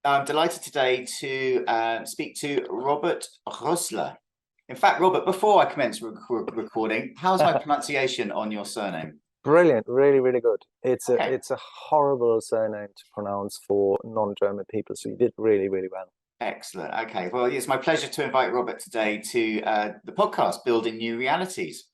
I'm delighted today to speak to Robert Roessler. In fact, Robert, before I commence recording, how's my pronunciation on your surname? Brilliant, really, really good. It's a Okay, it's a horrible surname to pronounce for non-German people, so you did really, really well. excellent. Okay, well, it's my pleasure to invite Robert today to the podcast, Building New Realities.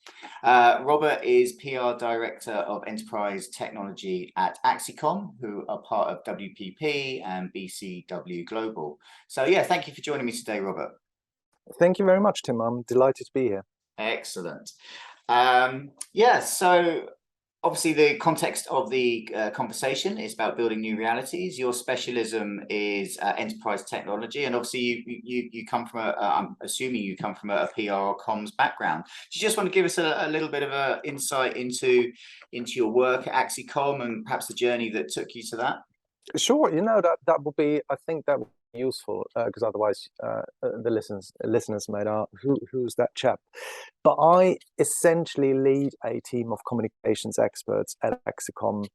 Robert is PR Director of Enterprise Technology at Axicom, who are part of WPP and BCW Global. So, yeah, thank you for joining me today, Robert. Thank you very much, Tim. I'm delighted to be here. Excellent. So obviously the context of the conversation is about building new realities. Your specialism is enterprise technology, and obviously you come from I'm assuming you come from a PR or comms background. Do you just want to give us a little bit of an insight into your work at Axicom and perhaps the journey that took you to that? Sure, that would be. I think that would be useful because otherwise, the listeners might ask, who's that chap? But I essentially lead a team of communications experts at Axicom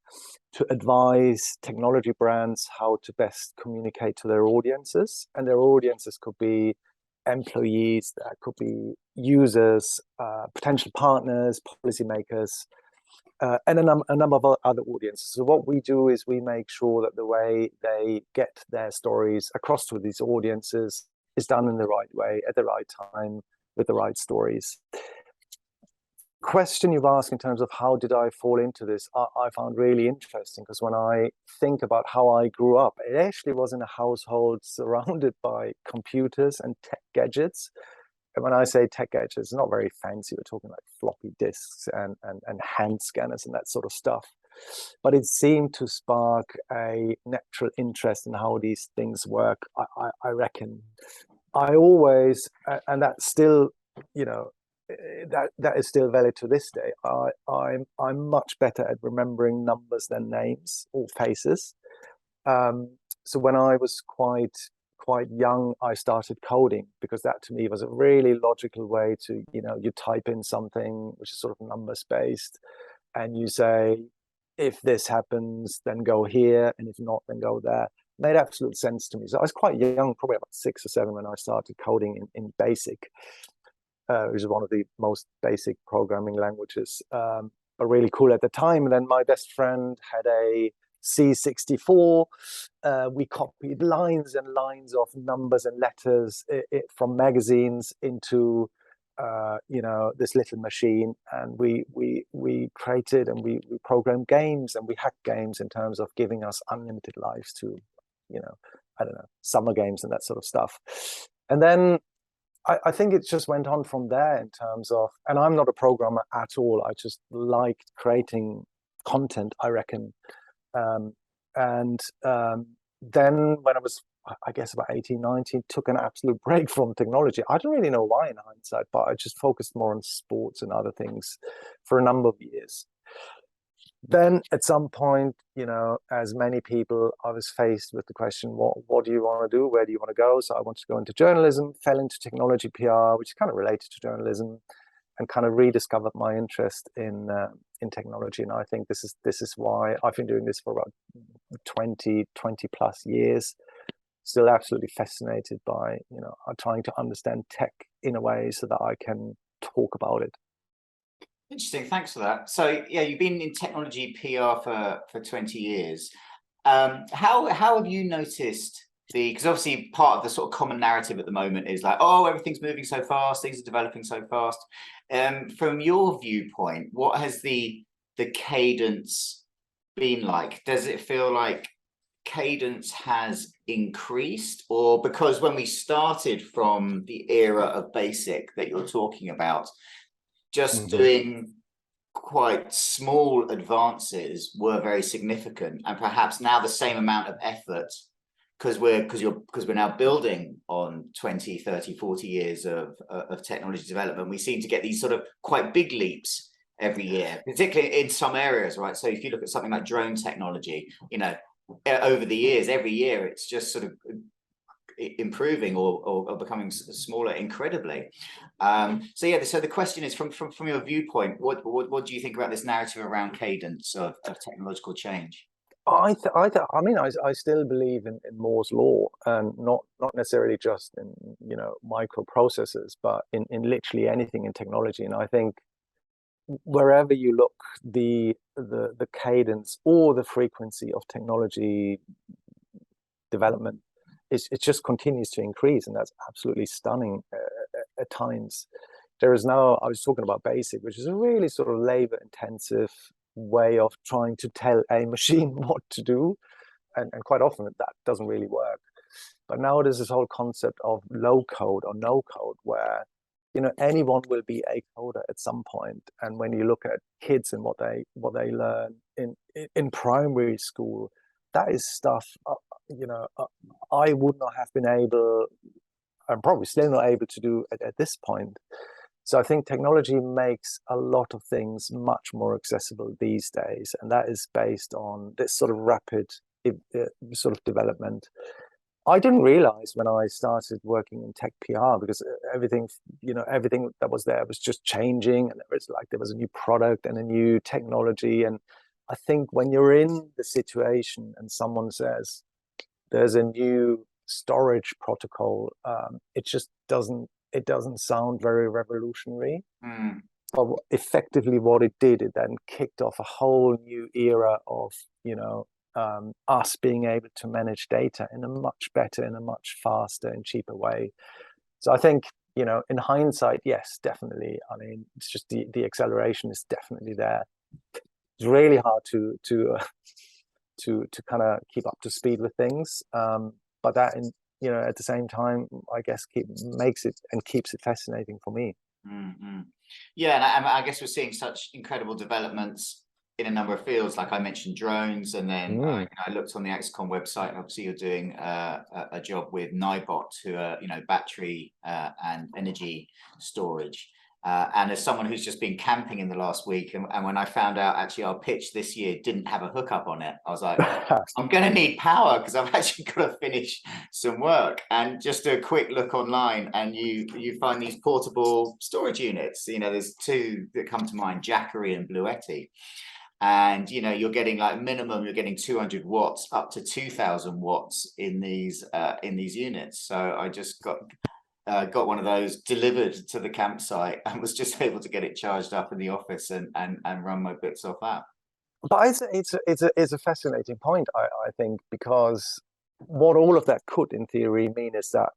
to advise technology brands how to best communicate to their audiences, and their audiences could be employees, that could be users, potential partners, policymakers. And a number of other audiences. So what we do is we make sure that the way they get their stories across to these audiences is done in the right way, at the right time, with the right stories. Question you've asked in terms of how did I fall into this, I found really interesting, because when I think about how I grew up, it actually was in a household surrounded by computers and tech gadgets. And when I say tech gadgets, it's not very fancy. We're talking like floppy disks and hand scanners and that sort of stuff. But it seemed to spark a natural interest in how these things work, I reckon. I always, and that's still, that is still valid to this day. I'm much better at remembering numbers than names or faces. So when I was quite young, I started coding, because that to me was a really logical way to, you type in something which is sort of numbers based, and you say, if this happens, then go here, and if not, then go there. Made absolute sense to me. So I was quite young, probably about 6 or 7, when I started coding in BASIC, which is one of the most basic programming languages, but really cool at the time. And then my best friend had a C64. We copied lines and lines of numbers and letters from magazines into this little machine, and we created and we programmed games, and we hacked games in terms of giving us unlimited lives to, I don't know, summer games and that sort of stuff. And then I think it just went on from there in terms of, and I'm not a programmer at all. I just liked creating content, I reckon. Then when I was, I guess, about 18, 19, took an absolute break from technology. I don't really know why in hindsight, but I just focused more on sports and other things for a number of years. Then at some point, as many people, I was faced with the question, what do you want to do? Where do you want to go? So I wanted to go into journalism, fell into technology PR, which is kind of related to journalism, and kind of rediscovered my interest in technology. And I think this is why I've been doing this for about 20 plus years. Still absolutely fascinated by, trying to understand tech in a way so that I can talk about it. Interesting, thanks for that. So yeah, you've been in technology PR for 20 years. How have you noticed because obviously part of the sort of common narrative at the moment is like, oh, everything's moving so fast, things are developing so fast. From your viewpoint, what has the cadence been like? Does it feel like cadence has increased, or because when we started from the era of BASIC that you're talking about, just doing quite small advances were very significant, and perhaps now the same amount of effort, because we're now building on 20, 30, 40 years of technology development, we seem to get these sort of quite big leaps every year, particularly in some areas, right? So if you look at something like drone technology, over the years, every year it's just sort of improving or becoming smaller incredibly. So the question is, from your viewpoint, what do you think about this narrative around cadence of technological change? I mean, I still believe in Moore's law, and not necessarily just in, microprocessors, but in literally anything in technology. And I think wherever you look, the cadence or the frequency of technology development it just continues to increase, and that's absolutely stunning at times. There is now, I was talking about BASIC, which is a really sort of labor intensive way of trying to tell a machine what to do, and quite often that doesn't really work. But now there's this whole concept of low code or no code, where anyone will be a coder at some point. And when you look at kids and what they learn in primary school, that is stuff I would not have been able, I'm probably still not able to do at this point. So I think technology makes a lot of things much more accessible these days, and that is based on this sort of rapid sort of development. I didn't realize when I started working in tech PR, because everything that was there was just changing, and there was a new product and a new technology. And I think when you're in the situation and someone says there's a new storage protocol, it just doesn't sound very revolutionary. But effectively what it did, it then kicked off a whole new era of us being able to manage data in a much better, in a much faster and cheaper way. So I think, in hindsight, yes, definitely. I mean, it's just the acceleration is definitely there. It's really hard to kind of keep up to speed with things, but that at the same time, I guess makes it and keeps it fascinating for me. Mm-hmm. Yeah, and I guess we're seeing such incredible developments in a number of fields, like I mentioned drones, and then I looked on the XCOM website, and obviously you're doing a job with Nibot, who are battery and energy storage. And as someone who's just been camping in the last week, and when I found out actually our pitch this year didn't have a hookup on it, I was like, I'm going to need power because I've actually got to finish some work. And just do a quick look online, and you find these portable storage units. There's two that come to mind: Jackery and Bluetti. And you're getting you're getting 200 watts up to 2,000 watts in these units. So I just got one of those delivered to the campsite and was just able to get it charged up in the office and run my bits off that. But it's a fascinating point, I think, because what all of that could in theory mean is that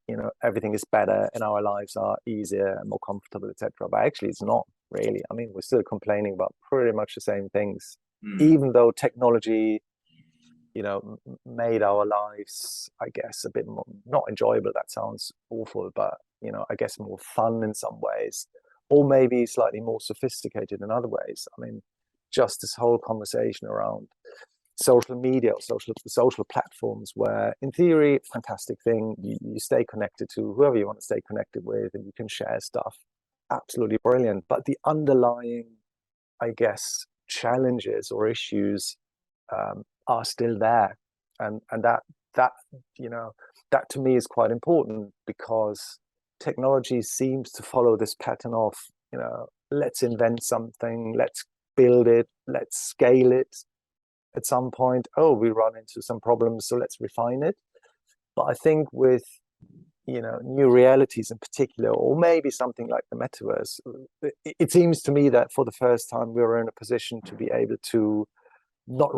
everything is better and our lives are easier and more comfortable, etc. But actually it's not really. I mean, we're still complaining about pretty much the same things, even though technology made our lives, I guess, a bit more, not enjoyable, that sounds awful, but I guess more fun in some ways, or maybe slightly more sophisticated in other ways. I mean, just this whole conversation around social media or social platforms, where in theory, fantastic thing, you stay connected to whoever you want to stay connected with, and you can share stuff, absolutely brilliant. But the underlying, I guess, challenges or issues are still there, and that to me is quite important, because technology seems to follow this pattern of let's invent something, let's build it, let's scale it. At some point, we run into some problems, so let's refine it. But I think with new realities in particular, or maybe something like the metaverse, it seems to me that for the first time we're in a position to be able to not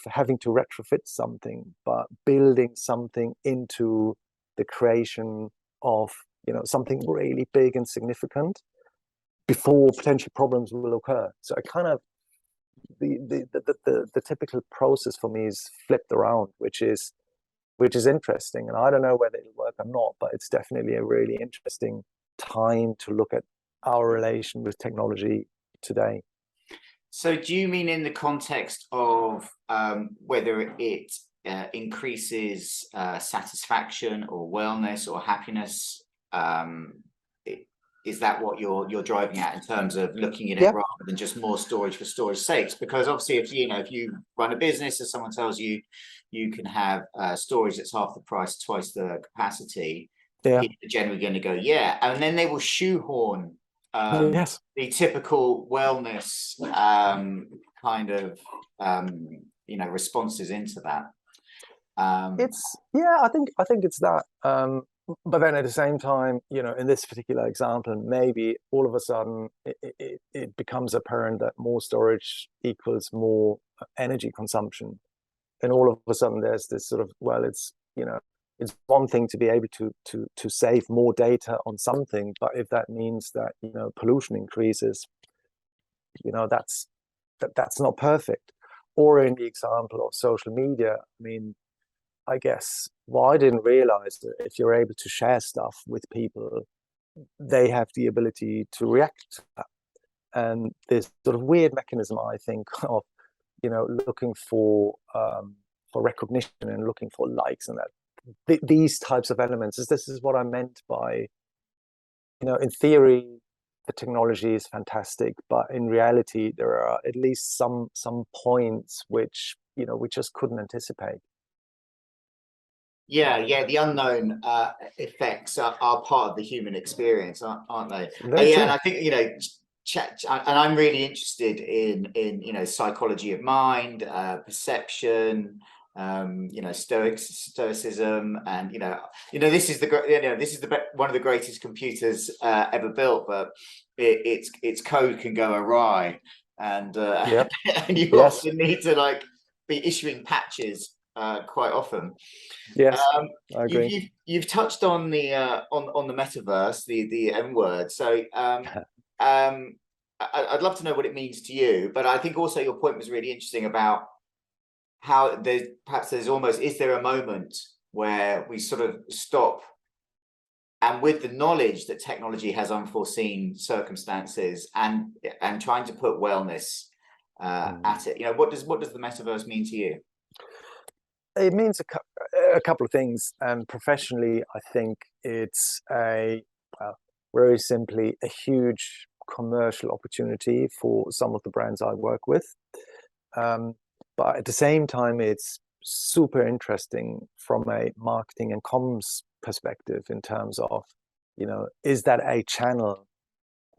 having to retrofit something, but building something into the creation of something really big and significant before potential problems will occur. So I kind of the typical process for me is flipped around, which is interesting, and I don't know whether it'll work or not, but it's definitely a really interesting time to look at our relation with technology today. So do you mean in the context of whether it increases satisfaction or wellness or happiness? Is that what you're driving at in terms of looking at it rather than just more storage for storage sakes? Because obviously, if you run a business and someone tells you you can have storage that's half the price, twice the capacity, people are generally going to go, yeah, and then they will shoehorn the typical wellness kind of responses into that. Yeah, I think it's that. But then at the same time, in this particular example, maybe all of a sudden it becomes apparent that more storage equals more energy consumption. And all of a sudden there's this sort of, well, it's one thing to be able to save more data on something, but if that means that pollution increases, that's not perfect. Or in the example of social media, I mean, I guess, well, I didn't realize that if you're able to share stuff with people, they have the ability to react to that. And this sort of weird mechanism, I think, of looking for recognition and looking for likes and that these types of elements. This is what I meant by, in theory, the technology is fantastic, but in reality, there are at least some points which we just couldn't anticipate. Yeah, the unknown effects are part of the human experience, aren't they? Very true. And I think and I'm really interested in psychology of mind, perception, stoicism, and this is one of the greatest computers ever built, but its code can go awry, and Yep. and you Yes. often need to be issuing patches quite often. Yes, I agree. You've touched on the metaverse, the M word. So I'd love to know what it means to you, but I think also your point was really interesting about how is there a moment where we sort of stop, and with the knowledge that technology has unforeseen circumstances, and trying to put wellness at it. What does the metaverse mean to you? It means a couple of things. And professionally, I think it's very simply a huge commercial opportunity for some of the brands I work with. But at the same time, it's super interesting from a marketing and comms perspective in terms of, is that a channel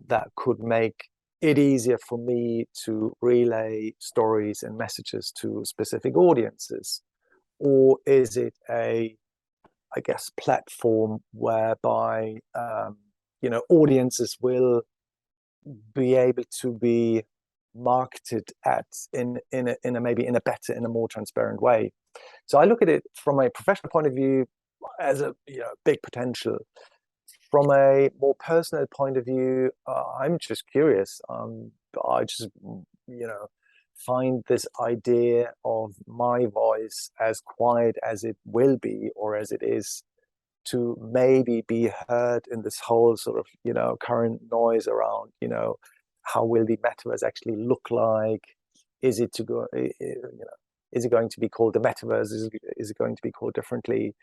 that could make it easier for me to relay stories and messages to specific audiences? Or is it I guess, platform whereby, audiences will be able to be marketed at in a maybe in a better, in a more transparent way? So I look at it from a professional point of view as a big potential. From a more personal point of view, I'm just curious. I just find this idea of my voice, as quiet as it will be or as it is, to maybe be heard in this whole sort of current noise around how will the metaverse actually look like? Is it is it going to be called the metaverse? Is it going to be called differently?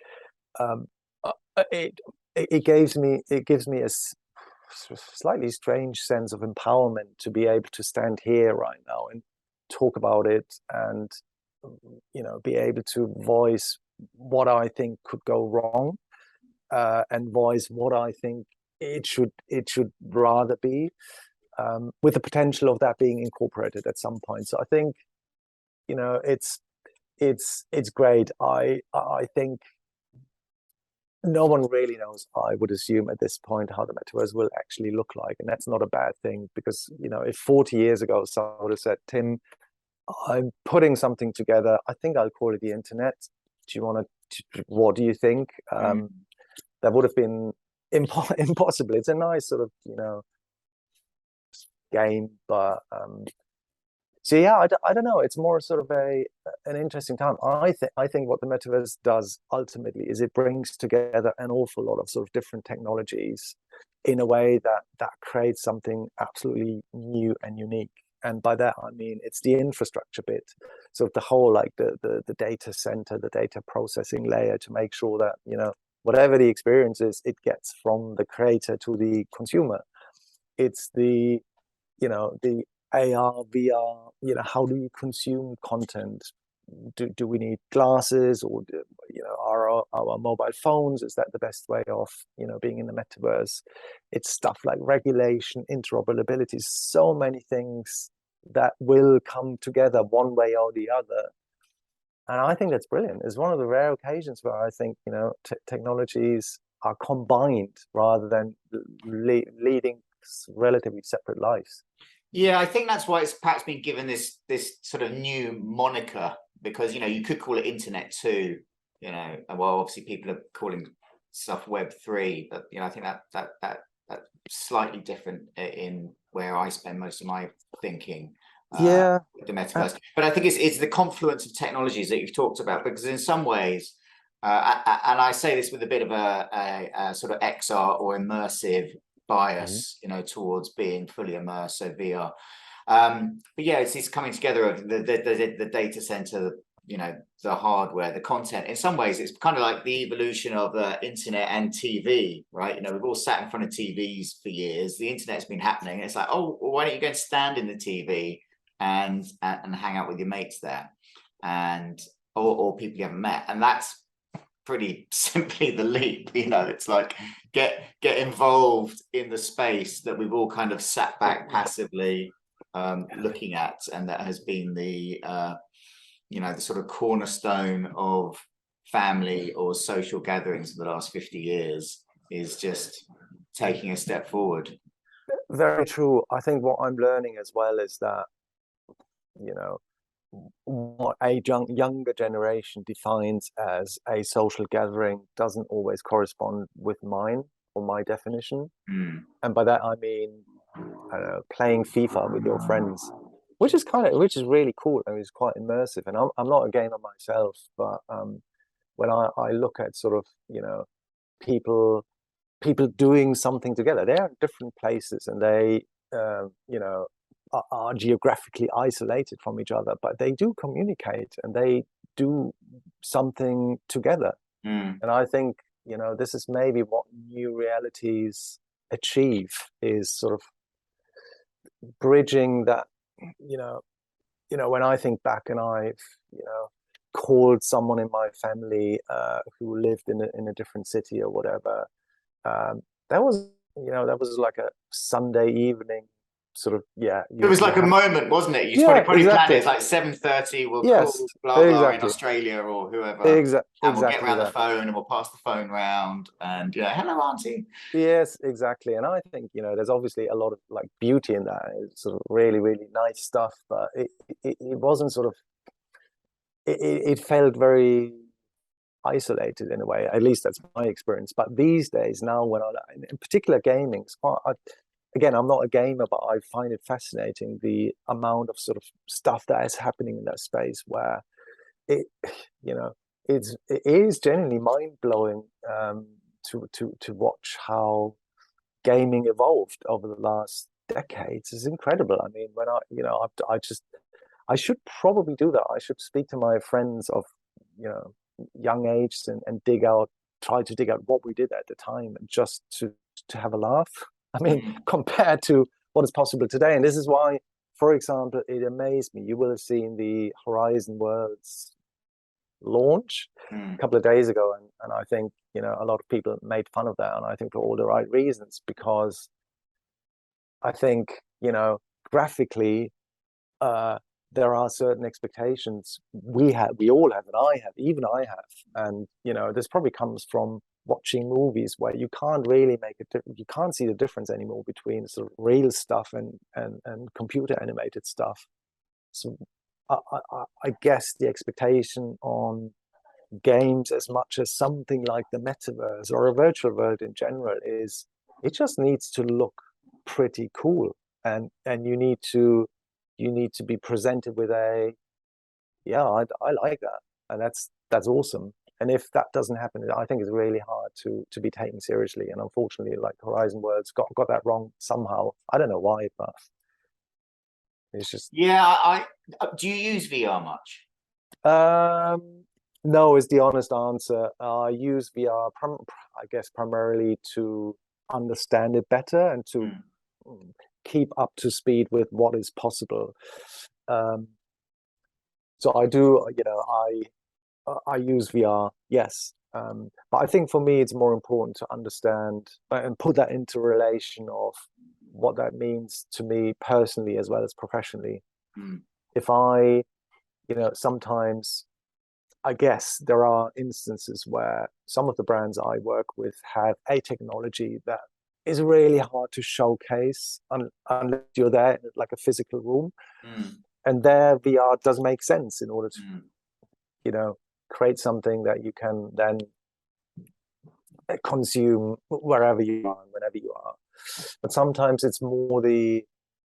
It gives me a slightly strange sense of empowerment to be able to stand here right now and talk about it, and be able to voice what I think could go wrong, and voice what I think it should rather be, with the potential of that being incorporated at some point. So I think it's great. I think no one really knows, I would assume at this point, how the metaverse will actually look like, and that's not a bad thing, because if 40 years ago someone would have said, Tim, I'm putting something together, I think I'll call it the internet. What do you think? That would have been impossible. It's a nice sort of game, but so yeah, I don't know. It's more sort of an interesting time. I think what the metaverse does ultimately is it brings together an awful lot of sort of different technologies in a way that creates something absolutely new and unique. And by that I mean it's the infrastructure bit, so the whole the data center, the data processing layer, to make sure that whatever the experience is, it gets from the creator to the consumer. It's the the AR, VR, how do you consume content? Do we need glasses, or are our mobile phones, is that the best way of being in the metaverse? It's stuff like regulation, interoperability, so many things that will come together one way or the other And I think that's brilliant. It's one of the rare occasions where I think, technologies are combined rather than leading relatively separate lives. Yeah, I think that's why it's perhaps been given this sort of new moniker, because you could call it Internet 2, and well, obviously people are calling stuff Web 3, but I think that's slightly different in where I spend most of my thinking. Yeah. With the metaverse, but I think it's the confluence of technologies that you've talked about, because in some ways, and I say this with a bit of a sort of XR or immersive bias, towards being fully immersed, so VR. But yeah, it's coming together of the data center, the hardware, the content. In some ways, it's kind of like the evolution of the internet and TV, right? We've all sat in front of TVs for years. The internet's been happening. It's like, oh, well, why don't you go and stand in the TV and hang out with your mates there, or people you haven't met? And that's pretty simply the leap. It's like get involved in the space that we've all kind of sat back passively looking at, and that has been the the sort of cornerstone of family or social gatherings for the last 50 years, is just taking a step forward. Very true. I think what I'm learning as well is that what a younger generation defines as a social gathering doesn't always correspond with mine or my definition. And by that I mean, I don't know, playing FIFA with your friends, which is really cool. I mean, it's quite immersive. And I'm not a gamer myself, but when I look at sort of people doing something together, they're in different places, and they are geographically isolated from each other, but they do communicate and they do something together. And I think this is maybe what new realities achieve, is sort of bridging that. When I think back and I've called someone in my family who lived in a different city or whatever, that was like a Sunday evening sort of, it was like a moment, wasn't it? You probably exactly. planned it. It's like 7:30, we'll call blah blah in Australia or whoever, and we'll get around the phone and we'll pass the phone round and hello auntie. Yes, exactly. And I think there's obviously a lot of like beauty in that. It's sort of really, really nice stuff, but it wasn't sort of, it felt very isolated in a way. At least that's my experience. But these days, now, when in particular gaming, again, I'm not a gamer, but I find it fascinating, the amount of sort of stuff that is happening in that space, where it is genuinely mind blowing to watch how gaming evolved over the last decades. It's incredible. I mean, when I should probably do that. I should speak to my friends of young age and try to dig out what we did at the time, and just to have a laugh. I mean, compared to what is possible today. And this is why, for example, it amazed me. You will have seen the Horizon Worlds launch a couple of days ago, and I think a lot of people made fun of that, and I think for all the right reasons, because I think graphically there are certain expectations we all have, and I have, and this probably comes from watching movies where you can't really you can't see the difference anymore between sort of real stuff and computer animated stuff. So I guess the expectation on games, as much as something like the metaverse or a virtual world in general, is it just needs to look pretty cool, and you need to be presented with I like that, and that's awesome. And if that doesn't happen, I think it's really hard to be taken seriously. And unfortunately, like Horizon Worlds got that wrong somehow. I don't know why, but it's just do you use VR much? No, is the honest answer. I use VR, I guess, primarily to understand it better and to keep up to speed with what is possible. So I do, I use VR, yes. But I think for me, it's more important to understand and put that into relation of what that means to me personally as well as professionally. If I, sometimes I guess there are instances where some of the brands I work with have a technology that is really hard to showcase unless you're there in like a physical room. Mm, And there VR does make sense in order to, mm, you know, create something that you can then consume wherever you are and whenever you are. But sometimes it's more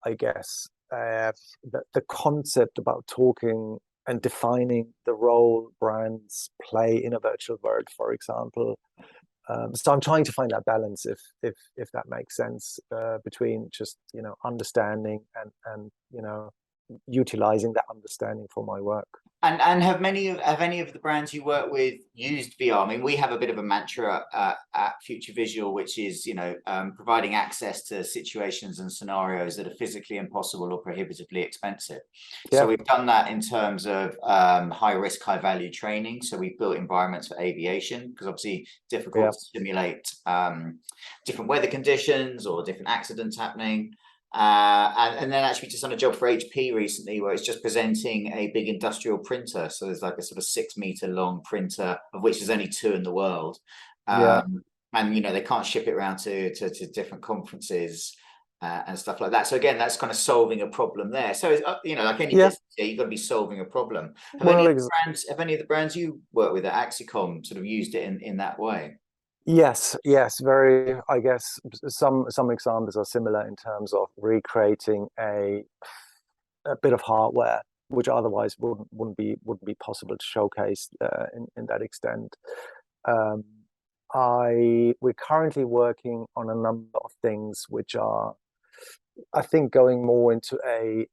I guess, the concept about talking and defining the role brands play in a virtual world, for example. So I'm trying to find that balance, if that makes sense, between just understanding and utilizing that understanding for my work. And have any of the brands you work with used VR? I mean, we have a bit of a mantra at Future Visual, which is providing access to situations and scenarios that are physically impossible or prohibitively expensive. So Yeah, we've done that in terms of high risk, high value training. So we've built environments for aviation because obviously yeah, difficult to simulate different weather conditions or different accidents happening. And then actually just done a job for HP recently where it's just presenting a big industrial printer. So there's like a sort of 6 meter long printer, of which there's only 2 in the world. yeah, And they can't ship it around to different conferences and stuff like that. So again, that's kind of solving a problem there. So like any yeah. business, you've got to be solving a problem. Well, Have any of the brands you work with at Axicom sort of used it in that way? yes, yes, very. I guess some examples are similar in terms of recreating a bit of hardware which otherwise wouldn't be possible to showcase in that extent. Um, we're currently working on a number of things which are, I think, going more into a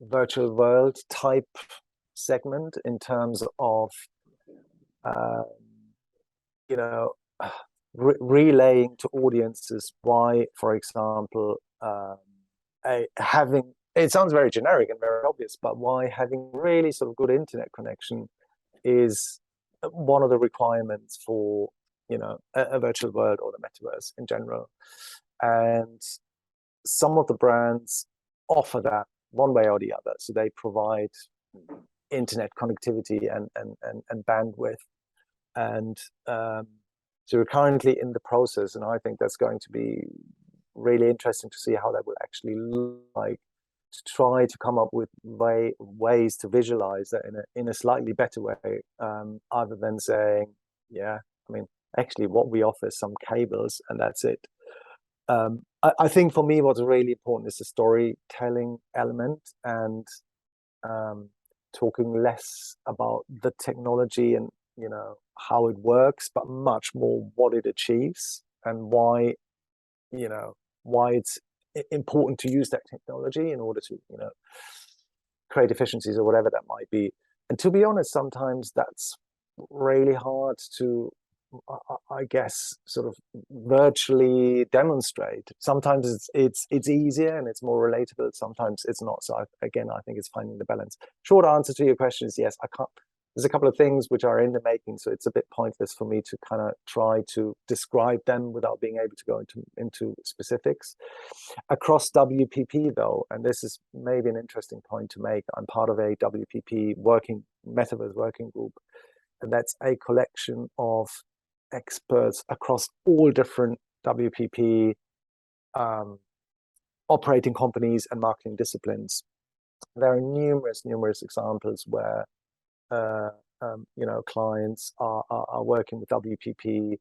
virtual world type segment in terms of uh, you know relaying to audiences why, for example, having it sounds very generic and very obvious, but why having really sort of good internet connection is one of the requirements for a virtual world or the metaverse in general. And some of the brands offer that one way or the other, so they provide internet connectivity and bandwidth. And so we're currently in the process, and I think that's going to be really interesting to see how that will actually look like, to try to come up with ways to visualize that in a slightly better way, other than saying, yeah, I mean, actually what we offer is some cables and that's it. I think for me what's really important is the storytelling element, and talking less about the technology and how it works, but much more what it achieves and why it's important to use that technology in order to create efficiencies or whatever that might be. And to be honest, sometimes that's really hard to I guess sort of virtually demonstrate. Sometimes it's easier and it's more relatable, sometimes it's not. So again, I think it's finding the balance. Short answer to your question is yes. I can't There's a couple of things which are in the making, so it's a bit pointless for me to kind of try to describe them without being able to go into specifics. Across WPP though, and this is maybe an interesting point to make, I'm part of a WPP metaverse working group, and that's a collection of experts across all different WPP operating companies and marketing disciplines. There are numerous examples where clients are working with WPP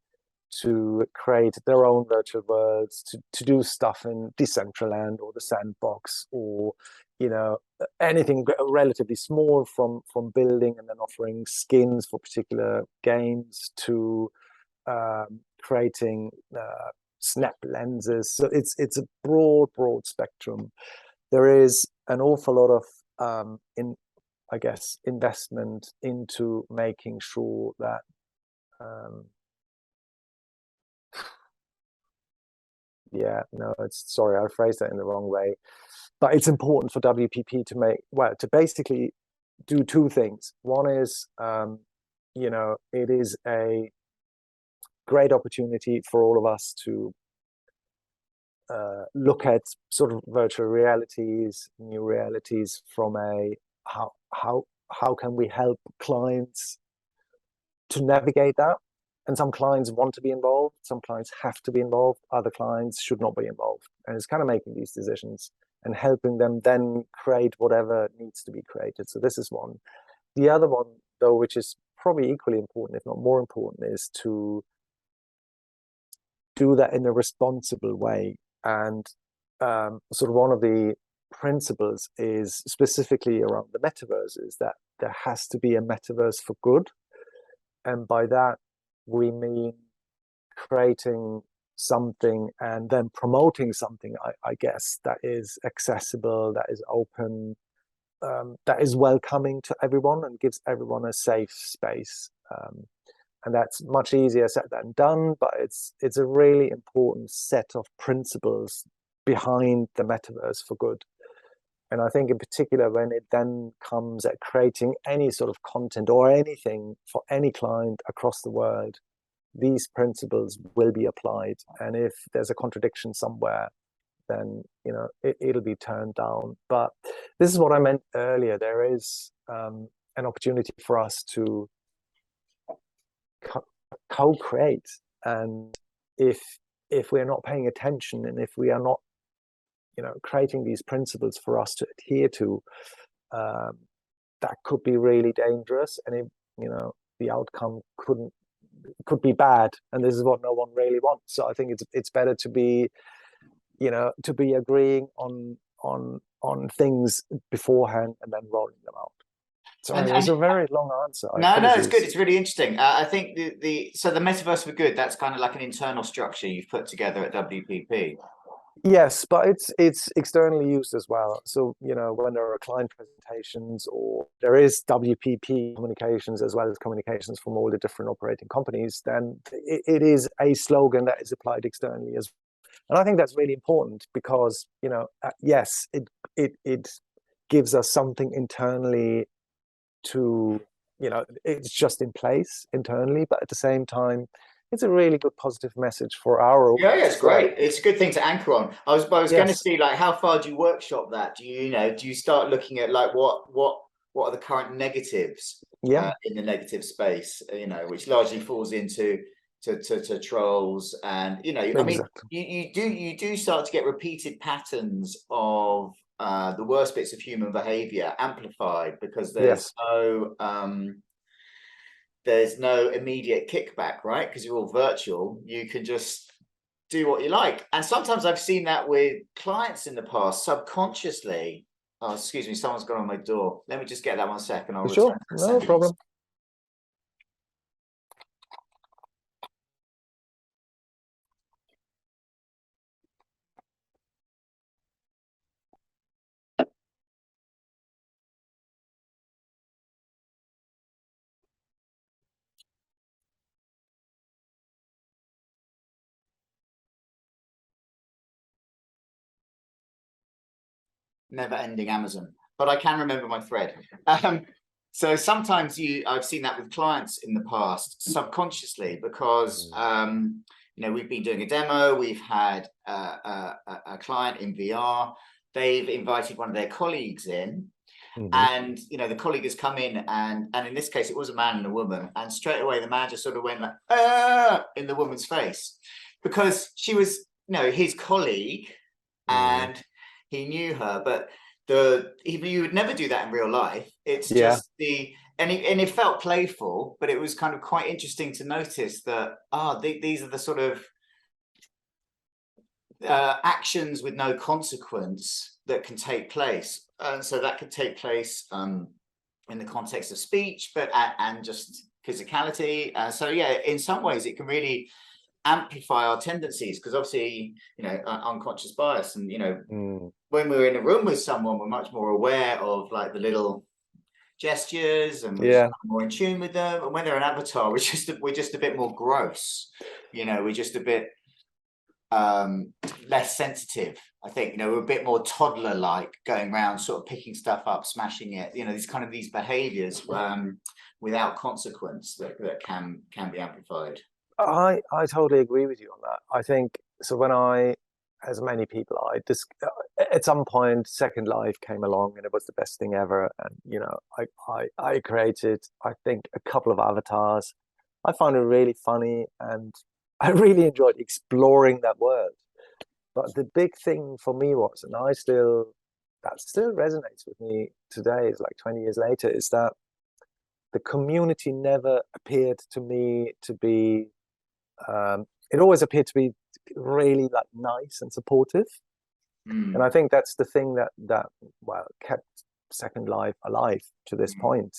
to create their own virtual worlds, to do stuff in Decentraland or the Sandbox, or anything relatively small, from building and then offering skins for particular games to creating snap lenses. So it's a broad spectrum. There is an awful lot of investment into making sure that sorry, I phrased that in the wrong way, but it's important for WPP to basically do two things. One is, it is a great opportunity for all of us to look at sort of virtual realities, new realities, from a how how can we help clients to navigate that? And some clients want to be involved, some clients have to be involved, other clients should not be involved. And it's kind of making these decisions and helping them then create whatever needs to be created. So this is one. The other one, though, which is probably equally important, if not more important, is to do that in a responsible way. And sort of one of the principles is specifically around the metaverse, is that there has to be a metaverse for good. And by that, we mean creating something and then promoting something, I guess, that is accessible, that is open, that is welcoming to everyone and gives everyone a safe space. And that's much easier said than done, but it's a really important set of principles behind the metaverse for good. And I think in particular, when it then comes at creating any sort of content or anything for any client across the world, these principles will be applied. And if there's a contradiction somewhere, then it'll be turned down. But this is what I meant earlier. There is an opportunity for us to co-create. And if we're not paying attention, and if we are not creating these principles for us to adhere to, that could be really dangerous, and the outcome could be bad, and this is what no one really wants. So I think it's better to be agreeing on things beforehand and then rolling them out. Sorry, it was a very long answer. No, it's good. It's really interesting. I think so the metaverse for good, that's kind of like an internal structure you've put together at WPP. Yes, but it's externally used as well. So, when there are client presentations, or there is WPP communications as well as communications from all the different operating companies, then it is a slogan that is applied externally as well. And I think that's really important because, yes, it gives us something internally to, it's just in place internally, but at the same time, it's a really good positive message for our audience. Yeah, it's great. It's a good thing to anchor on. I was going to see, like, how far do you workshop that? Do you start looking at like what are the current negatives in the negative space, which largely falls into to trolls, and I mean, you do start to get repeated patterns of the worst bits of human behavior amplified because there's no immediate kickback, right? Because you're all virtual. You can just do what you like. And sometimes I've seen that with clients in the past, subconsciously. Oh, excuse me, someone's gone on my door. Let me just get that 1 second. I'll return. No problem. Never-ending Amazon, but I can remember my thread. So sometimes I've seen that with clients in the past, subconsciously, because we've been doing a demo. We've had a client in VR. They've invited one of their colleagues in, and the colleague has come in, and in this case, it was a man and a woman, and straight away the man just sort of went like in the woman's face, because she was his colleague, and he knew her, but you would never do that in real life. It's just and it felt playful, but it was kind of quite interesting to notice that these are the sort of actions with no consequence that can take place, and so that could take place in the context of speech, but and just physicality. So in some ways it can really amplify our tendencies, because obviously unconscious bias, and when we're in a room with someone, we're much more aware of like the little gestures, and we're more in tune with them. And when they're an avatar, we're just a bit more gross, we're just a bit less sensitive. I think we're a bit more toddler like, going around sort of picking stuff up, smashing it, these behaviors without consequence that can be amplified. I totally agree with you on that. I think so. When I as many people, at some point Second Life came along and it was the best thing ever. And I created, I think, a couple of avatars. I found it really funny, and I really enjoyed exploring that world. But the big thing for me was, and that still resonates with me today, is like 20 years later, is that the community never appeared to me to be, it always appeared to be really like nice and supportive. And I think that's the thing that well, kept Second Life alive to this point.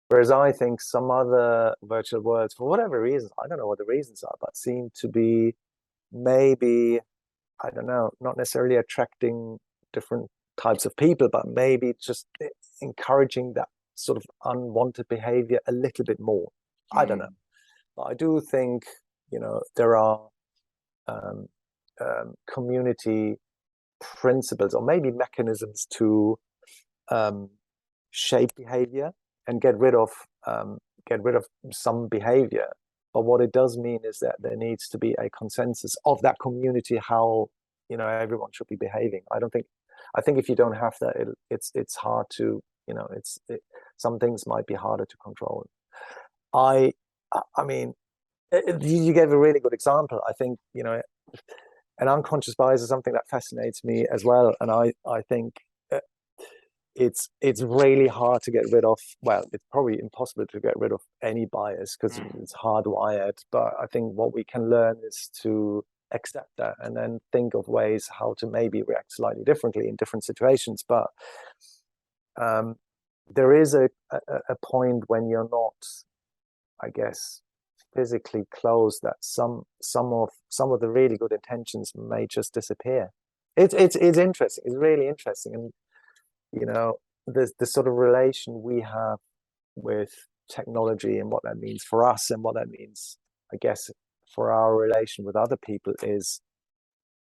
Whereas I think some other virtual worlds, for whatever reasons, I don't know what the reasons are, but seem to be maybe, I don't know, not necessarily attracting different types of people, but maybe just encouraging that sort of unwanted behavior a little bit more. I don't know. But I do think, there are community principles or maybe mechanisms to shape behavior and get rid of some behavior. But what it does mean is that there needs to be a consensus of that community how everyone should be behaving. I think if you don't have that, it's hard to some things might be harder to control. I mean, you gave a really good example. I think an unconscious bias is something that fascinates me as well, and I think it's really hard to get rid of. Well, it's probably impossible to get rid of any bias because it's hardwired. But I think what we can learn is to accept that and then think of ways how to maybe react slightly differently in different situations. But there is a point when you're not, I guess, physically close, that some of the really good intentions may just disappear. It's interesting. It's really interesting. And the sort of relation we have with technology and what that means for us and what that means, I guess, for our relation with other people is,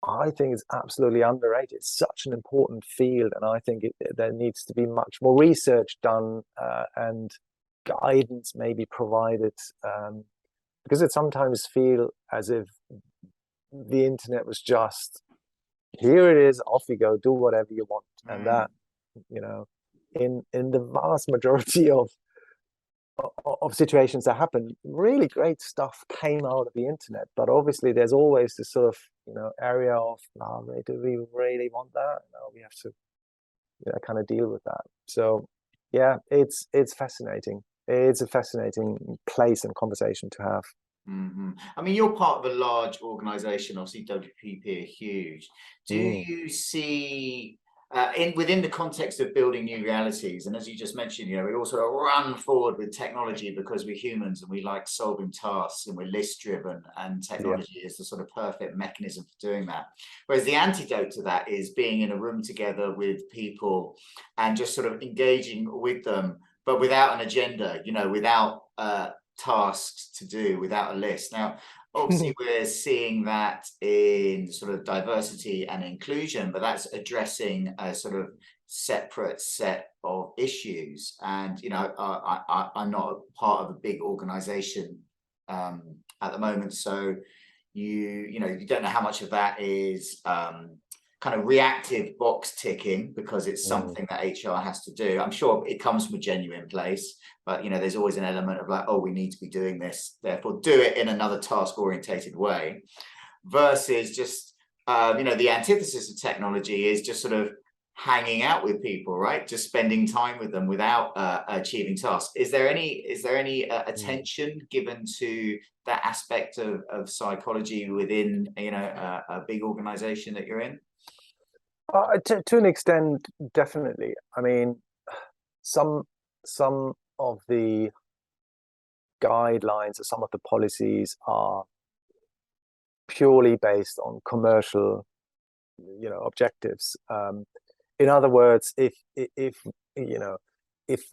I think, it's absolutely underrated. It's such an important field, and I think there needs to be much more research done and guidance maybe provided, because it sometimes feels as if the internet was just, here it is, off you go, do whatever you want. And that, in the vast majority of situations that happen, really great stuff came out of the internet. But obviously there's always this sort of area of, do we really want that? No, we have to kind of deal with that. So yeah, it's fascinating. It's a fascinating place and conversation to have. I mean, you're part of a large organization, obviously WPP are huge. Do you see within the context of building new realities, and as you just mentioned, we all sort of run forward with technology because we're humans and we like solving tasks and we're list driven, and technology is the sort of perfect mechanism for doing that. Whereas the antidote to that is being in a room together with people and just sort of engaging with them, but without an agenda, without tasks to do, without a list. Now, obviously, we're seeing that in sort of diversity and inclusion, but that's addressing a sort of separate set of issues. And I'm not a part of a big organization at the moment, so you don't know how much of that is kind of reactive box ticking because it's something that HR has to do. I'm sure it comes from a genuine place, but there's always an element of like, oh, we need to be doing this, therefore do it in another task orientated way, versus just the antithesis of technology is just sort of hanging out with people, right? Just spending time with them without achieving tasks. Is there any attention given to that aspect of psychology within a big organization that you're in? To an extent, definitely. I mean, some of the guidelines or some of the policies are purely based on commercial, objectives. In other words, if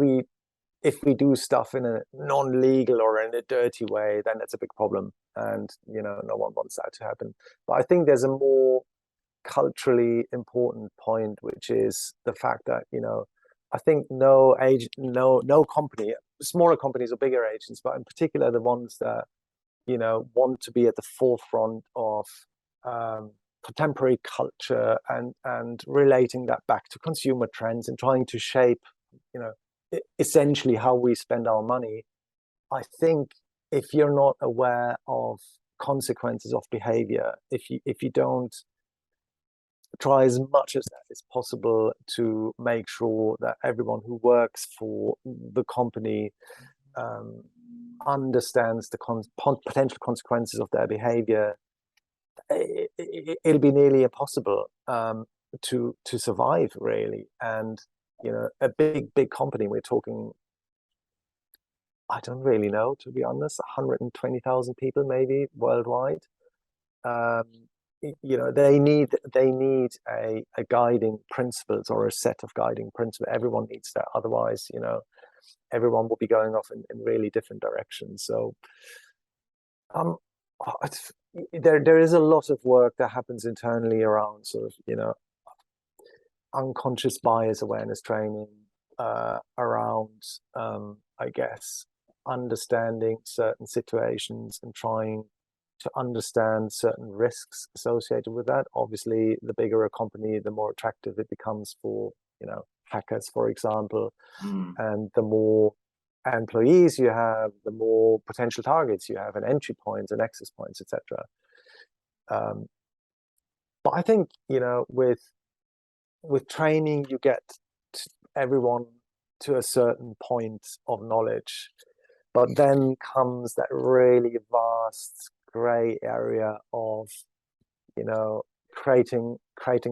we do stuff in a non-legal or in a dirty way, then that's a big problem, and no one wants that to happen. But I think there's a more culturally important point, which is the fact that I think no company, smaller companies or bigger agents, but in particular the ones that want to be at the forefront of contemporary culture and relating that back to consumer trends and trying to shape, essentially how we spend our money. I think if you're not aware of consequences of behavior, if you don't try as much as that is possible to make sure that everyone who works for the company understands the potential consequences of their behavior, it'll be nearly impossible to survive, really. And a big company, we're talking, I don't really know, to be honest, 120,000 people maybe worldwide. They need a guiding principles, or a set of guiding principles. Everyone needs that. Otherwise, everyone will be going off in really different directions. So there is a lot of work that happens internally around sort of, unconscious bias awareness training, around, I guess, understanding certain situations and trying to understand certain risks associated with that. Obviously, the bigger a company, the more attractive it becomes for, hackers, for example. And the more employees you have, the more potential targets you have, and entry points and access points, etc. But I think, with training, you get everyone to a certain point of knowledge, but then comes that really vast gray area of, creating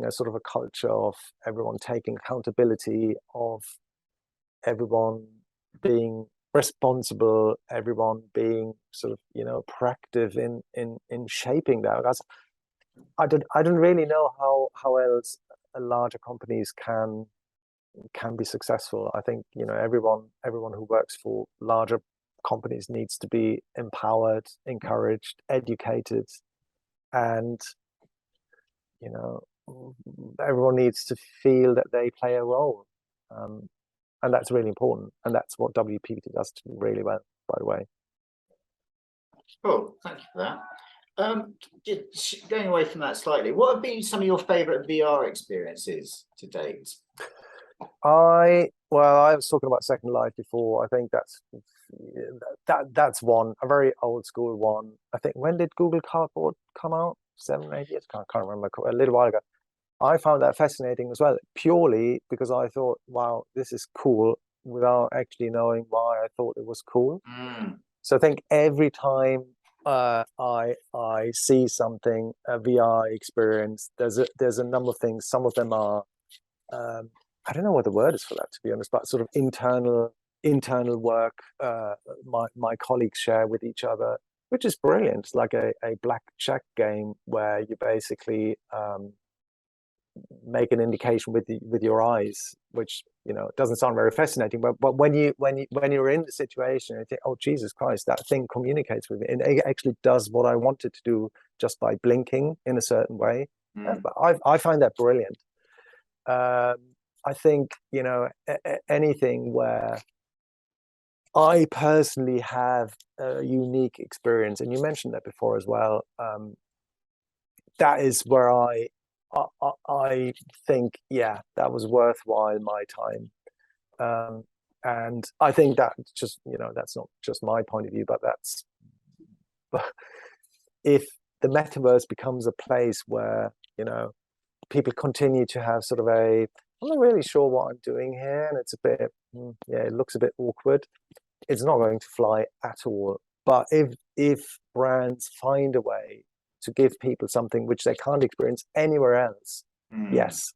a sort of a culture of everyone taking accountability, of everyone being responsible, everyone being sort of, proactive in shaping that. Because I don't really know how else larger companies can be successful. I think, everyone who works for larger companies needs to be empowered, encouraged, educated, and everyone needs to feel that they play a role, and that's really important. And that's what WPP does really well, by the way. Cool, thank you for that. Just going away from that slightly, what have been some of your favorite VR experiences to date? I was talking about Second Life before. I think that's one, a very old school one. I think, when did Google Cardboard come out? 7, 8 years? Can't remember. A little while ago. I found that fascinating as well, purely because I thought, wow, this is cool, without actually knowing why I thought it was cool. So I think every time I see something, a VR experience, there's a number of things. Some of them are, I don't know what the word is for that, to be honest, but sort of internal work my colleagues share with each other, which is brilliant. It's like a blackjack game where you basically make an indication with your eyes, which doesn't sound very fascinating, but when you're in the situation, you think, oh Jesus Christ, that thing communicates with me, and it actually does what I want it to do just by blinking in a certain way. I find that brilliant. I think anything where I personally have a unique experience, and you mentioned that before as well, that is where I think, yeah, that was worthwhile my time. And I think that just, that's not just my point of view, but that's, if the metaverse becomes a place where, people continue to have sort of I'm not really sure what I'm doing here, and it's a bit, it looks a bit awkward, it's not going to fly at all. But if brands find a way to give people something which they can't experience anywhere else, yes,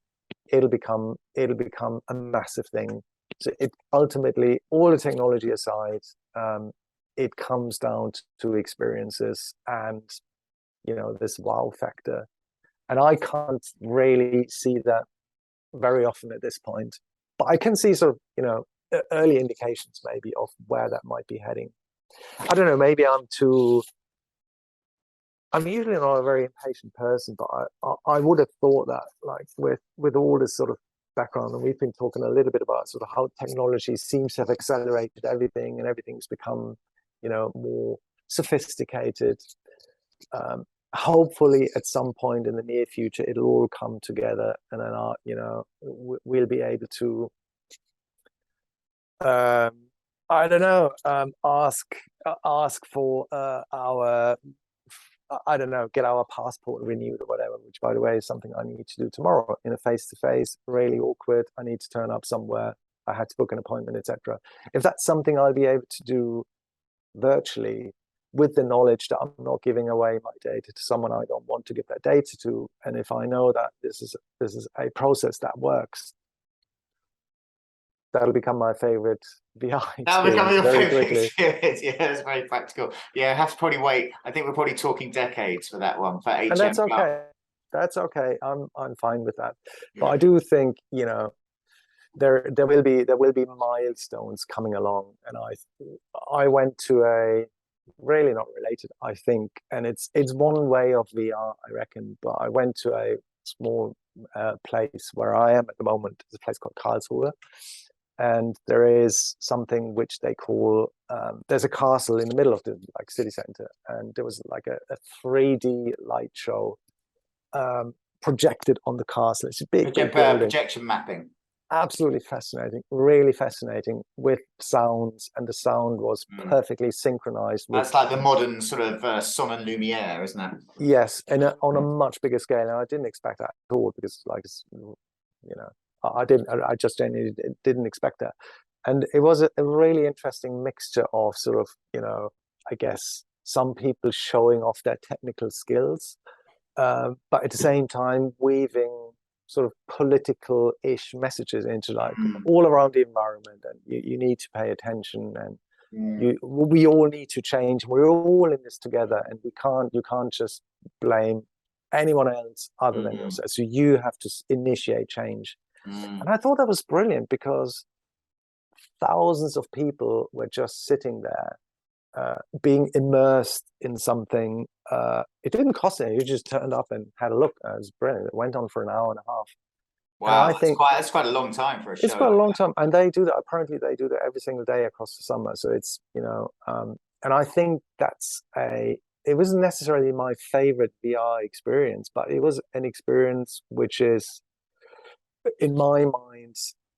it'll become a massive thing. So it ultimately, all the technology aside, it comes down to experiences and this wow factor. And I can't really see that very often at this point, but I can see sort of early indications maybe of where that might be heading. I don't know, maybe I'm usually not a very impatient person, but I would have thought that, like, with all this sort of background, and we've been talking a little bit about sort of how technology seems to have accelerated everything, and everything's become more sophisticated. hopefully at some point in the near future it'll all come together, and then we'll be able to I don't know, ask for our, I don't know, get our passport renewed or whatever, which by the way is something I need to do tomorrow in a face-to-face. Really awkward. I need to turn up somewhere. I had to book an appointment, etc. If that's something I'll be able to do virtually, with the knowledge that I'm not giving away my data to someone I don't want to give that data to, and if I know that this is a process that works, that'll become my favorite VR That'll become experience your very favorite quickly. experience. Yeah, that's very practical. Yeah, I have to probably wait. I think we're probably talking decades for that one, for HM. And that's okay. That's okay. I'm fine with that. But I do think, there will be milestones coming along, and I went to a really not related, I think, and it's one way of VR, I reckon. But I went to a small place where I am at the moment. It's a place called Karlsruhe, and there is something which they call there's a castle in the middle of the city center, and there was like a 3D light show projected on the castle. It's a big building. Projection mapping. Absolutely fascinating, really fascinating, with sounds, and the sound was perfectly synchronized with, that's like the modern sort of son and lumiere, isn't it? Yes, and on a much bigger scale. And I didn't expect that at all, because I just genuinely didn't expect that. And it was a really interesting mixture of sort of, I guess, some people showing off their technical skills, but at the same time weaving sort of political-ish messages into all around the environment, and you need to pay attention, and we all need to change. We're all in this together, and you can't just blame anyone else other than yourself. So you have to initiate change. And I thought that was brilliant, because thousands of people were just sitting there, being immersed in something. It didn't cost anything. You just turned up and had a look. It was brilliant. It went on for an hour and a half. Wow, that's quite a long time for a show. It's quite a long time, and they do that. Apparently, they do that every single day across the summer. So it's and I think it wasn't necessarily my favorite VR experience, but it was an experience which is, in my mind,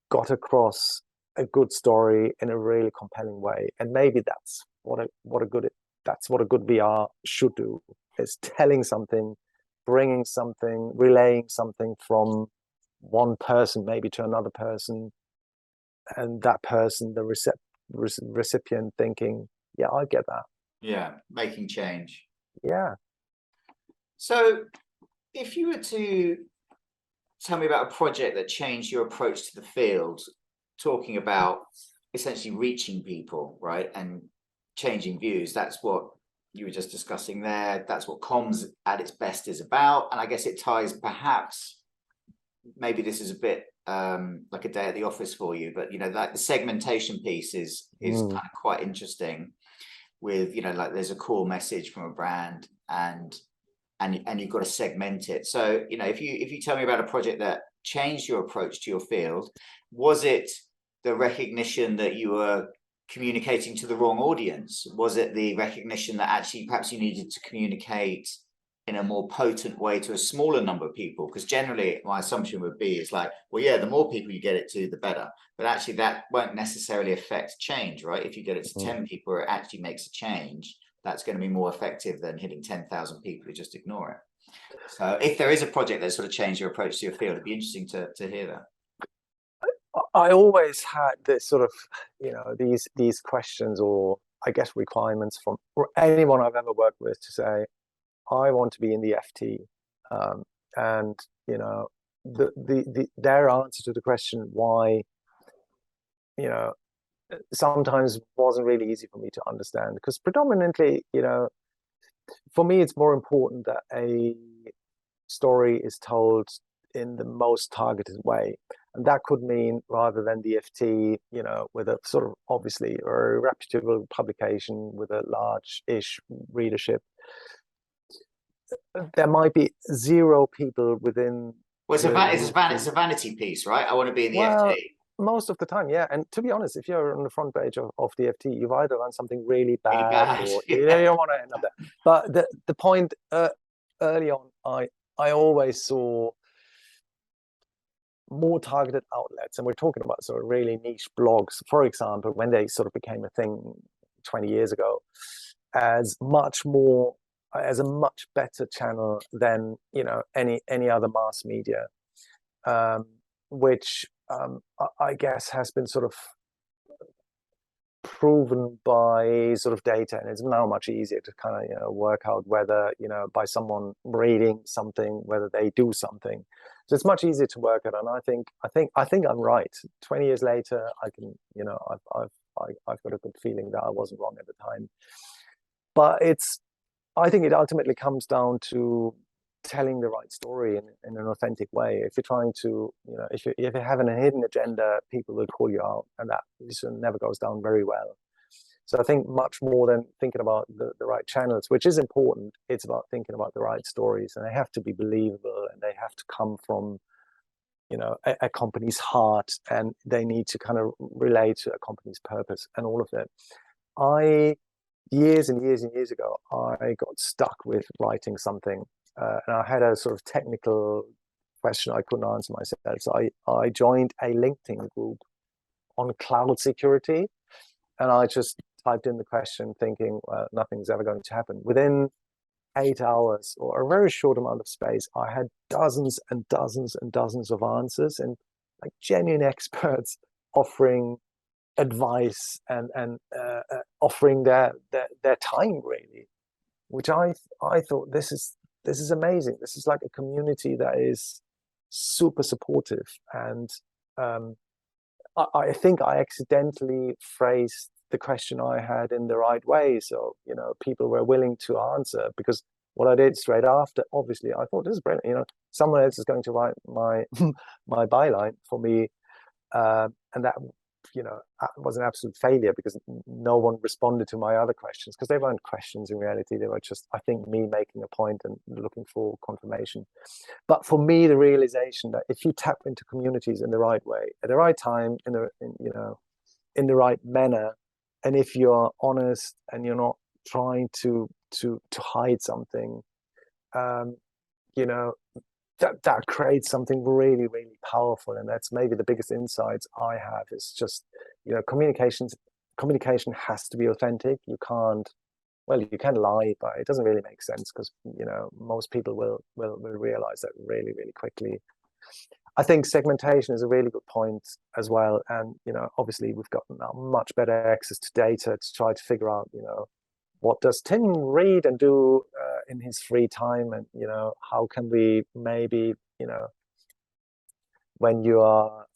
got across a good story in a really compelling way. And maybe that's what a good VR should do, is telling something, bringing something, relaying something from one person maybe to another person, and that person, the recipient, thinking, yeah, I get that. Yeah, making change. Yeah. So if you were to tell me about a project that changed your approach to the field, talking about essentially reaching people, right, and changing views, that's what you were just discussing there. That's what comms at its best is about. And I guess it ties, perhaps, maybe this is a bit like a day at the office for you, but like the segmentation piece is kind of quite interesting, with like there's a core message from a brand, and you've got to segment it. So if you tell me about a project that changed your approach to your field, was it the recognition that you were communicating to the wrong audience? Was it the recognition that actually perhaps you needed to communicate in a more potent way to a smaller number of people? Because generally my assumption would be, it's like, well, yeah, the more people you get it to, the better. But actually that won't necessarily affect change, right? If you get it to 10 people, it actually makes a change. That's going to be more effective than hitting 10,000 people who just ignore it. So if there is a project that sort of changed your approach to your field, it'd be interesting to hear that. I always had this sort of, these questions, or I guess requirements, from anyone I've ever worked with, to say, I want to be in the FT, and their answer to the question why, sometimes wasn't really easy for me to understand, because predominantly, for me, it's more important that a story is told in the most targeted way. And that could mean, rather than the FT, with a sort of obviously a reputable publication with a large-ish readership, there might be 0 people within. Well, it's a vanity piece, right? I want to be in the FT. Most of the time, yeah. And to be honest, if you're on the front page of the FT, you've either done something really bad, or you don't want to end up there. But the point, early on, I always saw more targeted outlets, and we're talking about sort of really niche blogs, for example, when they sort of became a thing 20 years ago, as a much better channel than any other mass media, which I guess has been sort of proven by sort of data, and it's now much easier to kind of work out whether by someone reading something whether they do something. So it's much easier to work at, and I think I'm right. 20 years later, I can I've got a good feeling that I wasn't wrong at the time. But I think it ultimately comes down to telling the right story in an authentic way. If you're trying to, if you're having a hidden agenda, people will call you out, and that never goes down very well. So I think much more than thinking about the right channels, which is important, it's about thinking about the right stories, and they have to be believable, and they have to come from a company's heart, and they need to kind of relate to a company's purpose and all of it. Years and years and years ago, I got stuck with writing something, and I had a sort of technical question I couldn't answer myself. So I joined a LinkedIn group on cloud security, and I just typed in the question thinking, well, nothing's ever going to happen. Within 8 hours, or a very short amount of space, I had dozens and dozens and dozens of answers, and like genuine experts offering advice and offering their time, really, which I thought, this is amazing. This is like a community that is super supportive, and I think I accidentally phrased the question I had in the right way, so people were willing to answer, because what I did straight after, obviously, I thought, this is brilliant. Someone else is going to write my my byline for me, and that was an absolute failure, because no one responded to my other questions, because they weren't questions in reality. They were just, I think, me making a point and looking for confirmation. But for me, the realization that if you tap into communities in the right way, at the right time, in the right manner, and if you're honest and you're not trying to hide something, that creates something really, really powerful. And that's maybe the biggest insights I have, is just, communication has to be authentic. You can lie, but it doesn't really make sense, because, most people will realize that really, really quickly. I think segmentation is a really good point as well. And, obviously we've got now much better access to data to try to figure out, what does Tim read and do in his free time? And, how can we maybe, when you are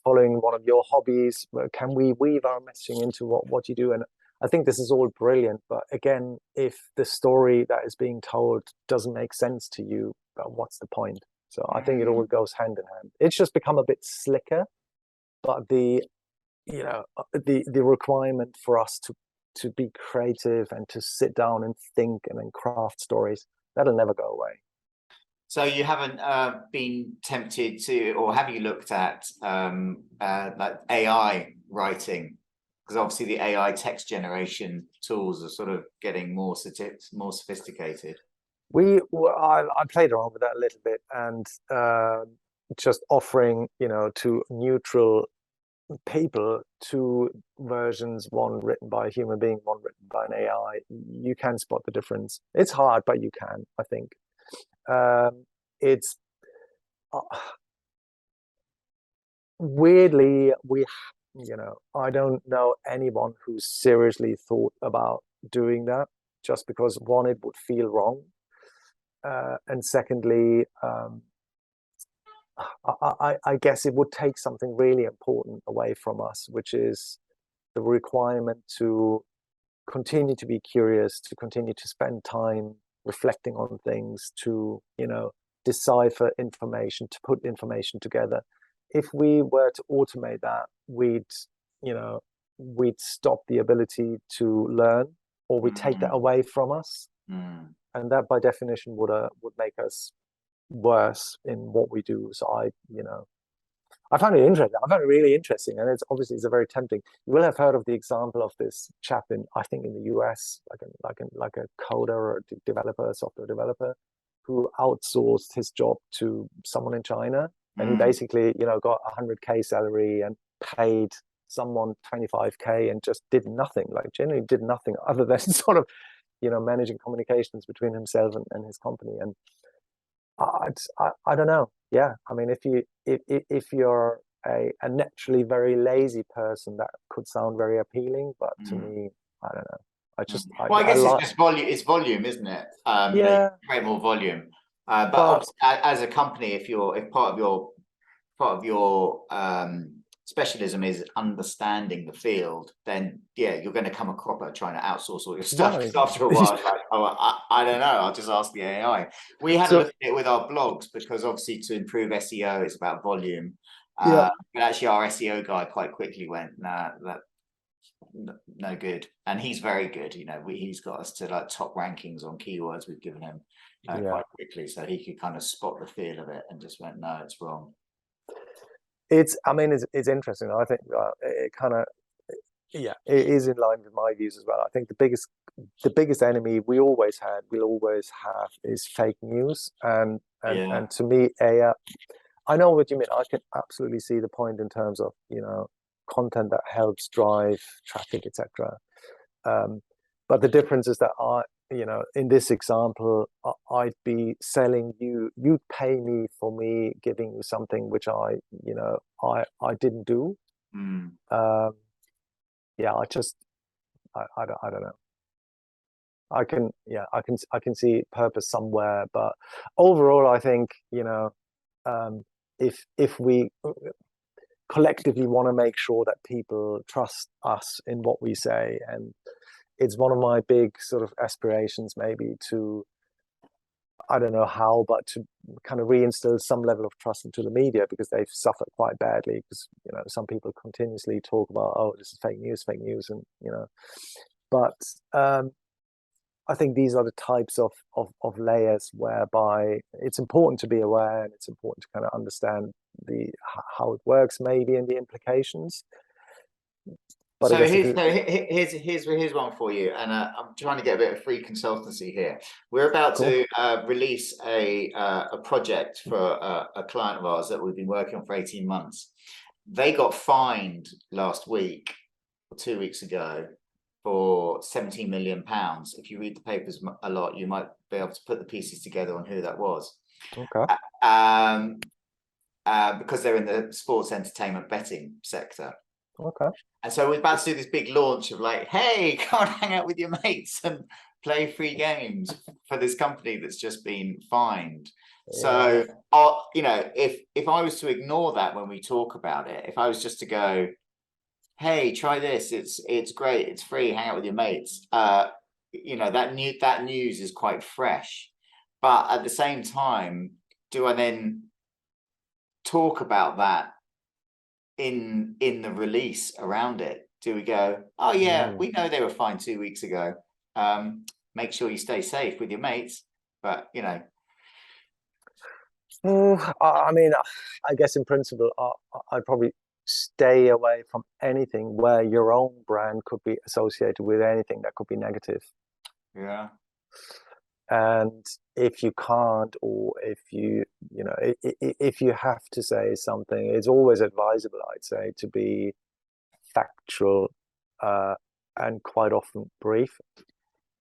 following one of your hobbies, can we weave our messaging into what you do? And I think this is all brilliant. But again, if the story that is being told doesn't make sense to you, what's the point? So I think it all goes hand in hand. It's just become a bit slicker, but the requirement for us to be creative and to sit down and think and then craft stories, that'll never go away. So you haven't been tempted to, or have you looked at like AI writing? Because obviously the AI text generation tools are sort of getting more sophisticated. I played around with that a little bit, and just offering to neutral people two versions, one written by a human being, one written by an AI. You can spot the difference. It's hard, but you can, I think. It's weirdly, I don't know anyone who's seriously thought about doing that, just because, one, it would feel wrong, and secondly, I guess it would take something really important away from us, which is the requirement to continue to be curious, to continue to spend time reflecting on things, to decipher information, to put information together. If we were to automate that, we'd stop the ability to learn, or we take that away from us, and that by definition would make us worse in what we do. So I found it interesting. I found it really interesting, and it's a very tempting. You will have heard of the example of this chap in, I think, in the US, like a coder or a developer, software developer, who outsourced his job to someone in China, and he basically, got 100K salary and paid someone 25K and just did nothing, like generally did nothing other than sort of, managing communications between himself and his company. And I don't know. Yeah, I mean, if you're a naturally very lazy person, that could sound very appealing, but to me, I don't know. Well, I guess it's like. just volume. It's volume, isn't it? Yeah, Create more volume. But but obviously, as a company, if part of your specialism is understanding the field, then yeah, you're going to come a cropper trying to outsource all your stuff. well, Because after a while, like, oh, I don't know. I'll just ask the AI. We had a so look at it with our blogs because obviously to improve SEO, it's about volume. yeah, But actually, our SEO guy quite quickly went, nah, that no good. And he's very good. He's got us to like top rankings on keywords we've given him yeah. quite quickly, so he could kind of spot the feel of it and just went, no, it's wrong. I mean, it's interesting. I think it kind of, yeah, it is in line with my views as well. I think the biggest enemy we always had, we'll always have, is fake news. Yeah. And to me, AI, I know what you mean. I can absolutely see the point in terms of, content that helps drive traffic, etc. But the difference is that in this example, I'd be selling you, you'd pay me for me giving you something which I didn't do. Um, yeah, I don't know. I can see purpose somewhere, but overall, I think, if we collectively want to make sure that people trust us in what we say, and it's one of my big sort of aspirations, maybe to, I don't know how, but to kind of reinstill some level of trust into the media, because they've suffered quite badly. Because some people continuously talk about, oh, this is fake news, and but I think these are the types of layers whereby it's important to be aware, and it's important to kind of understand how it works, maybe, and the implications. But I So guess here's one for you, and I'm trying to get a bit of free consultancy here. We're about cool. to release a project for a client of ours that we've been working on for 18 months. They got fined last week or 2 weeks ago for 17 million pounds. If you read the papers a lot, you might be able to put the pieces together on who that was. Okay. Because they're in the sports entertainment betting sector. Okay. And so we're about to do this big launch of like, hey, come and hang out with your mates and play free games for this company that's just been fined. Yeah. So, if I was to ignore that when we talk about it, if I was just to go, hey, try this, it's great, it's free, hang out with your mates, that news is quite fresh. But at the same time, do I then talk about that in the release around it? Do we go, oh yeah, we know they were fined 2 weeks ago, make sure you stay safe with your mates? But I mean, I guess in principle, I'd probably stay away from anything where your own brand could be associated with anything that could be negative. yeah. And if you can't, or if if you have to say something, it's always advisable, I'd say, to be factual, and quite often brief.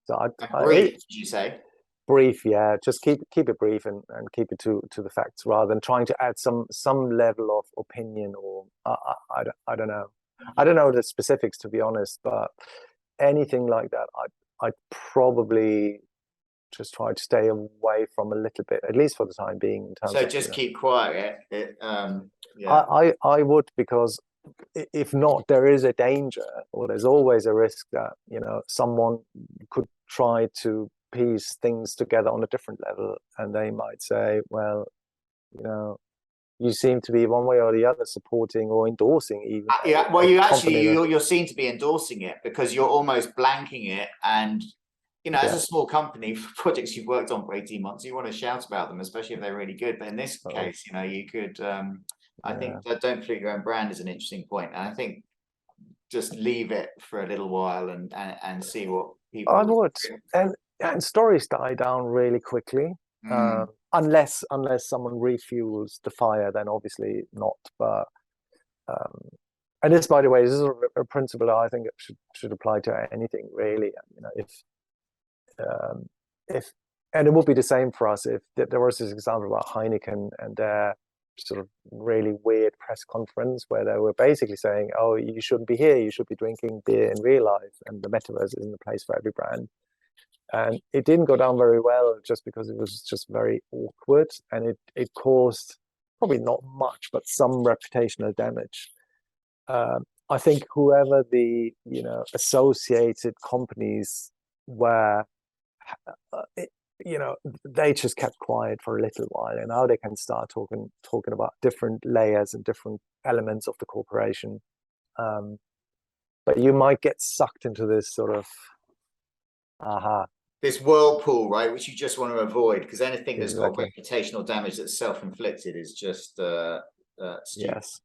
So Brief, did you say? brief, yeah, just keep it brief, and keep it to the facts, rather than trying to add some level of opinion, or I don't know. I don't know the specifics, to be honest, but anything like that, I'd probably just try to stay away from a little bit, at least for the time being, in terms So of, just keep quiet. Yeah. I would, because if not, there is a danger, or there's always a risk that someone could try to piece things together on a different level, and they might say, well, you seem to be one way or the other supporting or endorsing even Yeah, well, you're seen to be endorsing it, because you're almost blanking it. And as a small company, for projects you've worked on for 18 months, you want to shout about them, especially if they're really good. But in this case, you could I think that don't pollute your own brand is an interesting point. And I think just leave it for a little while and see what I people. would, and stories die down really quickly, Mm. unless someone refuels the fire, then obviously not. But um, and this, by the way, this is a principle that I think it should apply to anything really. You know, um, if and it would be the same for us if there was this example about Heineken and their sort of really weird press conference where they were basically saying, "Oh, you shouldn't be here. You should be drinking beer in real life, and the metaverse isn't the place for every brand." And it didn't go down very well just because it was just very awkward, and it caused probably not much, but some reputational damage. I think whoever the associated companies were, it, they just kept quiet for a little while, and now they can start talking about different layers and different elements of the corporation. But you might get sucked into this sort of aha. This whirlpool, right, which you just want to avoid, because anything that's got Exactly. reputational damage that's self-inflicted is just stupid. Yes.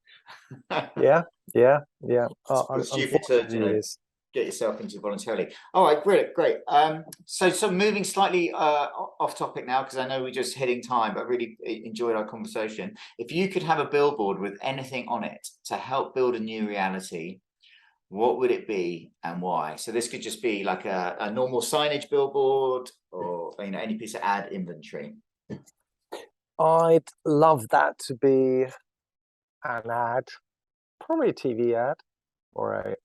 Yeah. Stupid to Unfortunately, it is. get yourself into voluntarily. All right, great. So moving slightly off topic now, because I know we're just hitting time, but I really enjoyed our conversation. If you could have a billboard with anything on it to help build a new reality, what would it be and why? So this could just be like a normal signage billboard, or any piece of ad inventory. I'd love that to be an ad, probably a TV ad, or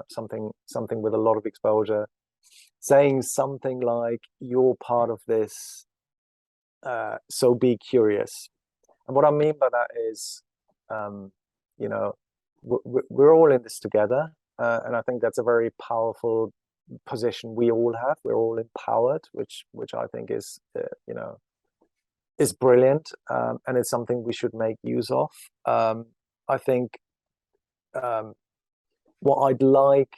something with a lot of exposure, saying something like, "You're part of this, so be curious." And what I mean by that is, um, you know, we're all in this together, and I think that's a very powerful position we all have. We're all empowered, which I think is brilliant, and it's something we should make use of. I think what I'd like,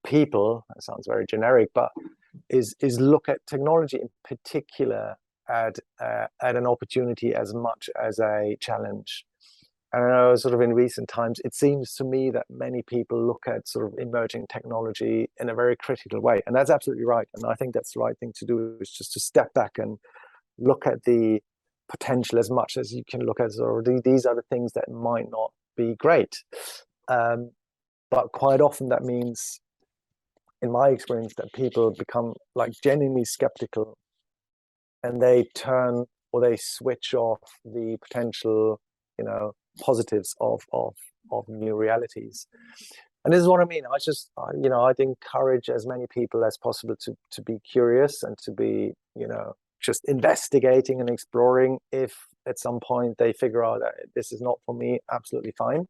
people, that sounds very generic, but is look at technology in particular at an opportunity as much as a challenge. And I know sort of in recent times, it seems to me that many people look at sort of emerging technology in a very critical way. And that's absolutely right. And I think that's the right thing to do, is just to step back and look at the potential as much as you can look at sort of these are the things that might not be great. But quite often that means, in my experience, that people become like genuinely skeptical, and they turn or they switch off the potential, positives of new realities. And this is what I mean. I'd encourage as many people as possible to be curious and to be, just investigating and exploring. If at some point they figure out that this is not for me, absolutely fine.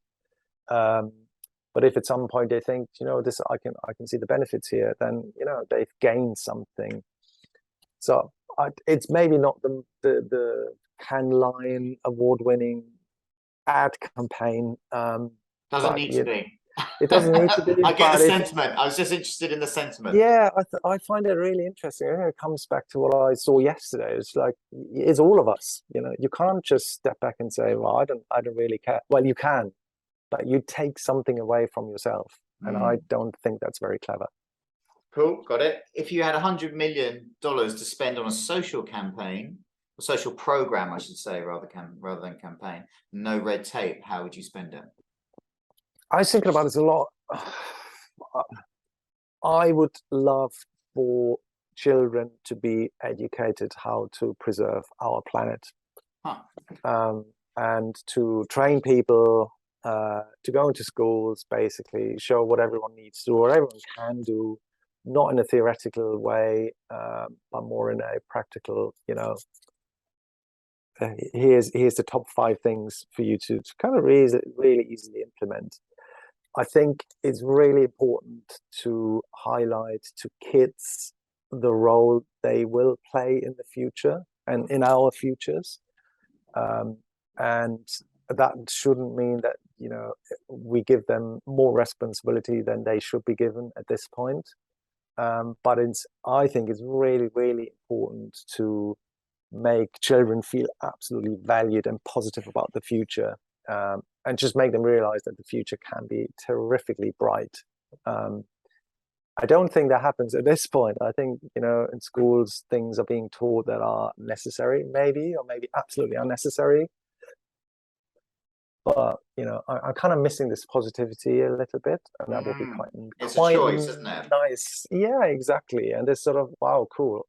But if at some point they think, this, I can see the benefits here, then they've gained something. So it's maybe not the Cannes Lion award-winning ad campaign. Doesn't need to be. It doesn't need to be. I get the sentiment. I was just interested in the sentiment. Yeah, I find it really interesting. I think it comes back to what I saw yesterday. It's like, it's all of us. You can't just step back and say, "Well, I don't really care." Well, you can, but you take something away from yourself, and I don't think that's very clever. Cool, got it. If you had $100 million to spend on a social campaign, or social program, I should say, rather than campaign, no red tape, how would you spend it? I was thinking about this a lot. I would love for children to be educated how to preserve our planet, and to train people to go into schools, basically show what everyone needs to do, or everyone can do, not in a theoretical way, but more in a practical, here's the top 5 things for you to kind of really easily implement. I think it's really important to highlight to kids the role they will play in the future and in our futures. And that shouldn't mean that, we give them more responsibility than they should be given at this point. But I think it's really, really important to make children feel absolutely valued and positive about the future, and just make them realize that the future can be terrifically bright. I don't think that happens at this point. I think, in schools, things are being taught that are necessary, maybe, or maybe absolutely unnecessary. But, I'm kind of missing this positivity a little bit, and that would be quite, It's quite a choice, isn't it? nice. Yeah, exactly. And this sort of, wow, cool.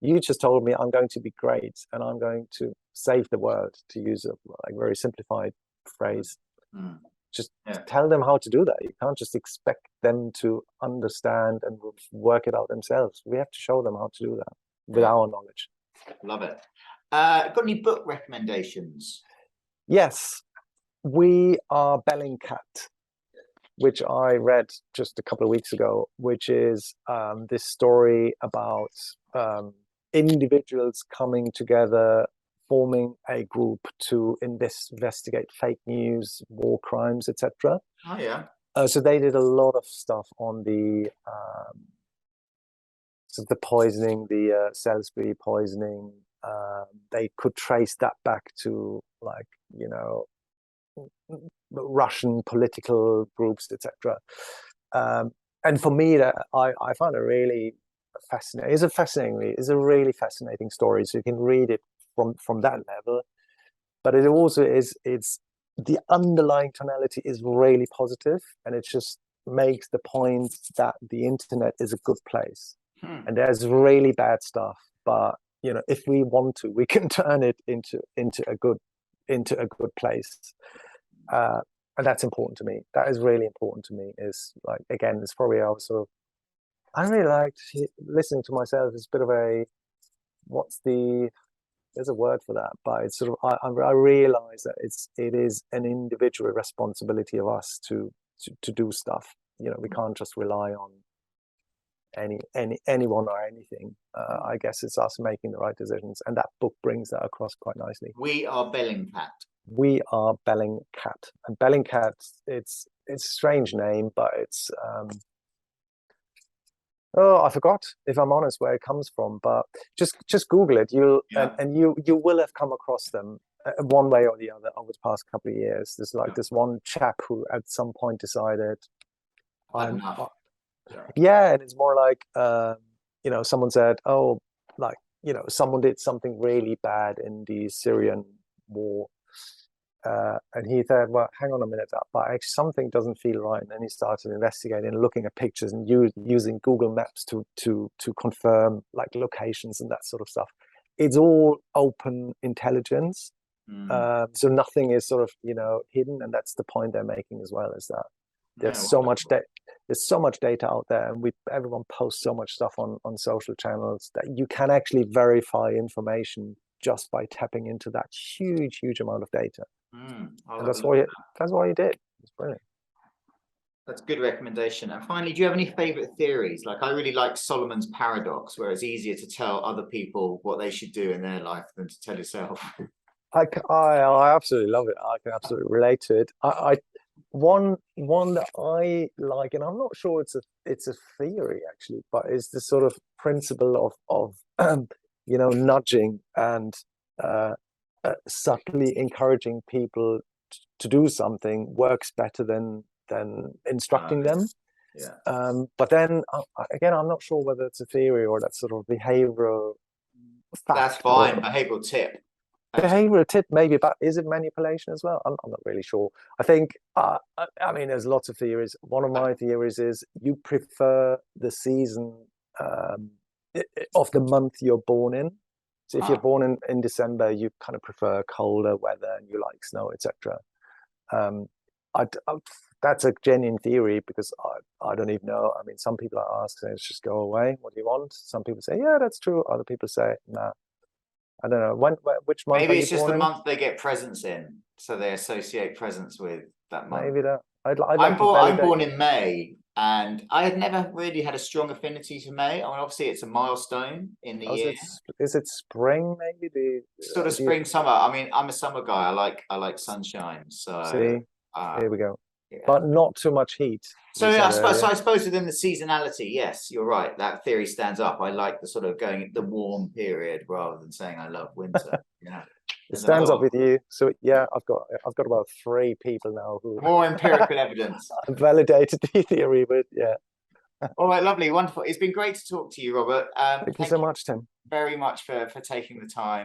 You just told me I'm going to be great and I'm going to save the world, to use a very simplified phrase. Just tell them how to do that. You can't just expect them to understand and work it out themselves. We have to show them how to do that with our knowledge. Love it. Got any book recommendations? Yes, we are Bellingcat, which I read just a couple of weeks ago, which is this story about individuals coming together, forming a group to investigate fake news, war crimes, etc. Oh yeah. So they did a lot of stuff on the poisoning, the Salisbury poisoning. They could trace that back to Russian political groups, etc. And for me, that I found it really fascinating. It's a really fascinating story. So you can read it from that level, but it also it's the underlying tonality is really positive, and it just makes the point that the internet is a good place, and there's really bad stuff, but if we want to, we can turn it into a good place. And that's important to me. That is really important to me. Is again, it's probably I really liked listening to myself. It's a bit of a there's a word for that, but it's I realize that it is an individual responsibility of us to do stuff. We can't just rely on anyone or anything. I guess it's us making the right decisions, and that book brings that across quite nicely. We are Bellingcat. We are Bellingcat, and Bellingcat, it's a strange name, but it's I forgot, if I'm honest, where it comes from, but just Google it. And you will have come across them one way or the other over the past couple of years. There's this one chap who at some point decided, and it's more like someone said, someone did something really bad in the Syrian war. And he said, well, hang on a minute, but actually something doesn't feel right. And then he started investigating and looking at pictures and using Google Maps to confirm locations and that sort of stuff. It's all open intelligence. So nothing is hidden. And that's the point they're making as well, is that there's so much data out there, and everyone posts so much stuff on social channels that you can actually verify information just by tapping into that huge amount of data. And that's why he did. It's brilliant. That's a good recommendation. And finally, do you have any favorite theories? I really like Solomon's paradox, where it's easier to tell other people what they should do in their life than to tell yourself. I absolutely love it. I can absolutely relate to it. One that I like, and I'm not sure it's a theory actually, but it's the sort of principle of nudging and subtly encouraging people to do something works better than instructing them. But then again, I'm not sure whether it's a theory or that's sort of behavioral fact. That's fine. Behavioral tip. Behavioral tip, maybe, but is it manipulation as well? I'm not really sure. I think there's lots of theories. One of my theories is you prefer the season of the month you're born in. So if you're born in December, you kind of prefer colder weather and you like snow, etc. That's a genuine theory, because I don't even know. I mean, some people I ask, say, just go away. What do you want? Some people say, yeah, that's true. Other people say, nah. I don't know. Which month? Maybe it's just the month they get presents in, so they associate presents with that month. Maybe that. I'm born in May, and I had never really had a strong affinity to May. I mean, obviously, it's a milestone in the year. Is it spring? Maybe sort of spring, summer. I mean, I'm a summer guy. I like sunshine. So see, here we go. but not too much heat. So you said I earlier. suppose within the seasonality, yes, you're right. That theory stands up. I like the sort of going the warm period rather than saying I love winter. Yeah, It there's another stands up one. with you. So yeah, I've got about 3 people now who More empirical evidence. validated the theory, but yeah. All right, lovely, wonderful. It's been great to talk to you, Robert. Thank you so Thank you much, Tim. very much for taking the time.